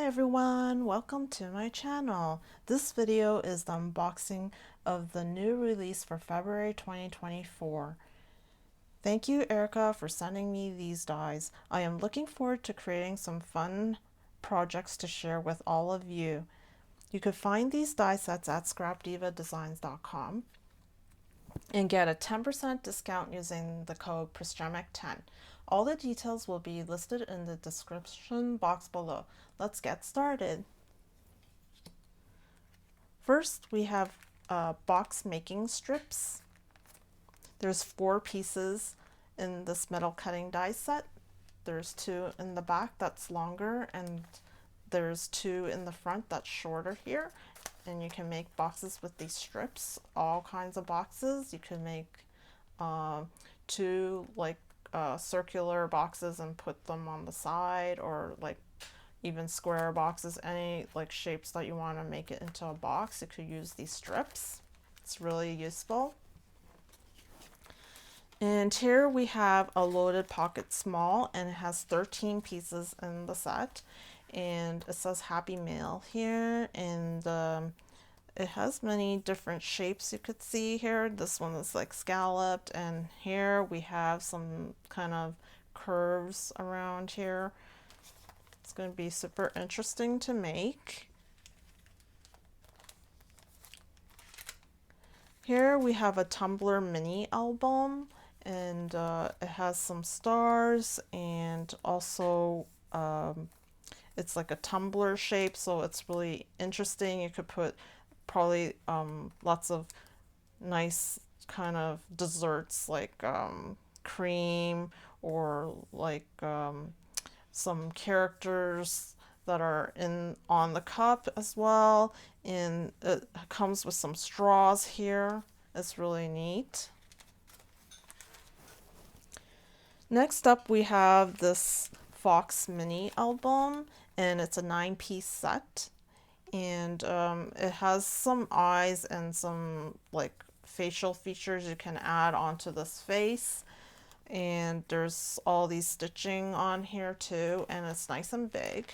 everyone, welcome to my channel. This video is the unboxing of the new release for February 2024. Thank you, Erica, for sending me these dies. I am looking forward to creating some fun projects to share with all of you. You could find these die sets at scrapdivadesigns.com and get a 10% discount using the code PRESTREMIC10. All the details will be listed in the description box below. Let's get started. First, we have box making strips. There's 4 pieces in this metal cutting die set. There's 2 in the back that's longer, and there's 2 in the front that's shorter here. And you can make boxes with these strips, all kinds of boxes. You can make 2 circular boxes and put them on the side, or like even square boxes, any like shapes that you want to make it into a box. You could use these strips. It's really useful. And here we have a loaded pocket small, and it has 13 pieces in the set, and it says Happy Mail here, and it has many different shapes you could see here. This one is like scalloped, and here we have some kind of curves around here. It's going to be super interesting to make. Here we have a Tumbler mini album, and it has some stars, and also it's like a tumbler shape, so it's really interesting. You could put probably lots of nice kind of desserts like cream, or like some characters that are on the cup as well, and it comes with some straws here. It's really neat. Next up, we have this Fox mini album, and it's a 9-piece set, and it has some eyes and some like facial features you can add onto this face, and there's all these stitching on here too, and it's nice and big.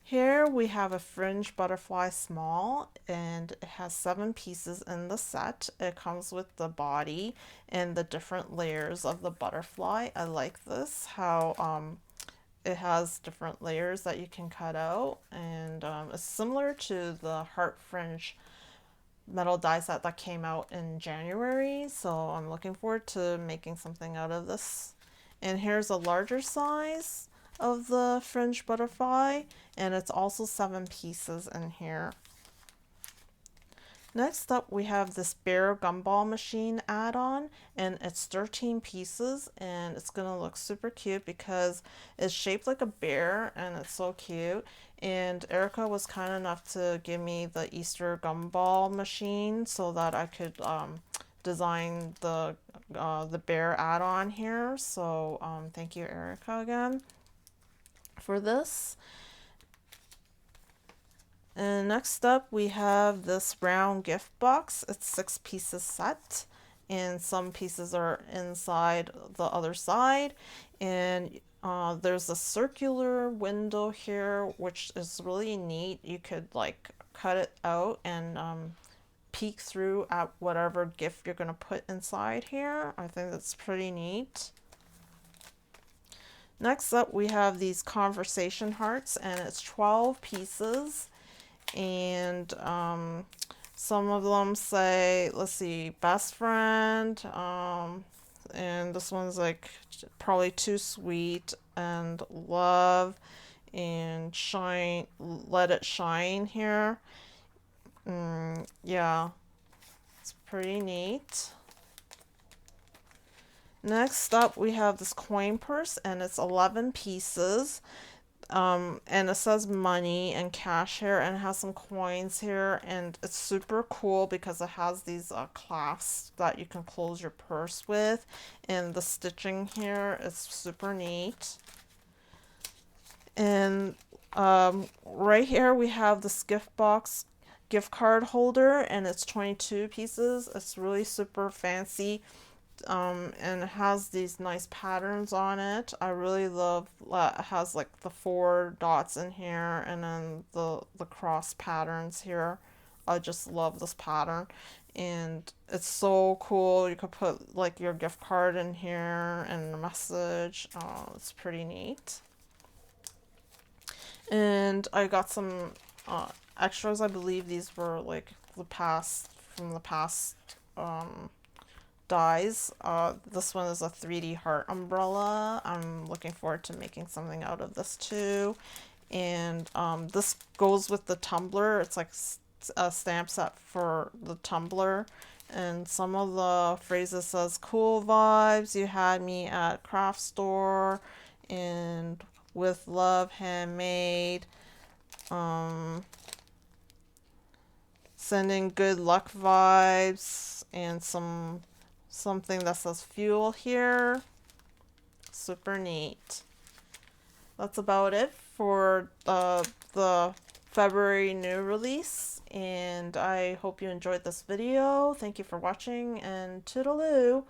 Here we have a Fringe Butterfly small, and it has 7 pieces in the set. It comes with the body and the different layers of the butterfly. I like this, how it has different layers that you can cut out, and it's similar to the heart fringe metal die set that came out in January, so I'm looking forward to making something out of this. And here's a larger size of the Fringe Butterfly, and it's also 7 pieces in here. Next up, we have this Bear Gumball Machine add-on, and it's 13 pieces, and it's gonna look super cute because it's shaped like a bear, and it's so cute. And Erica was kind enough to give me the Easter Gumball Machine so that I could design the bear add-on here. So thank you, Erica, again for this. And next up, we have this round gift box. It's 6 pieces set, and some pieces are inside the other side, and there's a circular window here, which is really neat. You could like cut it out and peek through at whatever gift you're going to put inside here. I think that's pretty neat. Next up, we have these conversation hearts, and it's 12 pieces, and some of them say, let's see, best friend, and this one's like probably too sweet, and love, and shine, let it shine here. Yeah, it's pretty neat. Next up, we have this coin purse, and it's 11 pieces, and it says money and cash here, and it has some coins here, and it's super cool because it has these clasps that you can close your purse with, and the stitching here is super neat. And right here we have this gift box gift card holder, and it's 22 pieces. It's really super fancy. And it has these nice patterns on it. I really love it has like the 4 dots in here and then the cross patterns here. I just love this pattern and it's so cool. You could put like your gift card in here and a message. It's pretty neat. And I got some extras. I believe these were like the past dies. This one is a 3D heart umbrella. I'm looking forward to making something out of this too. And this goes with the tumbler. It's like a stamp set for the tumbler. And some of the phrases says, cool vibes, you had me at craft store, and with love, handmade. Sending good luck vibes, and something that says fuel here. Super neat. That's about it for the February new release, and I hope you enjoyed this video. Thank you for watching, and toodaloo.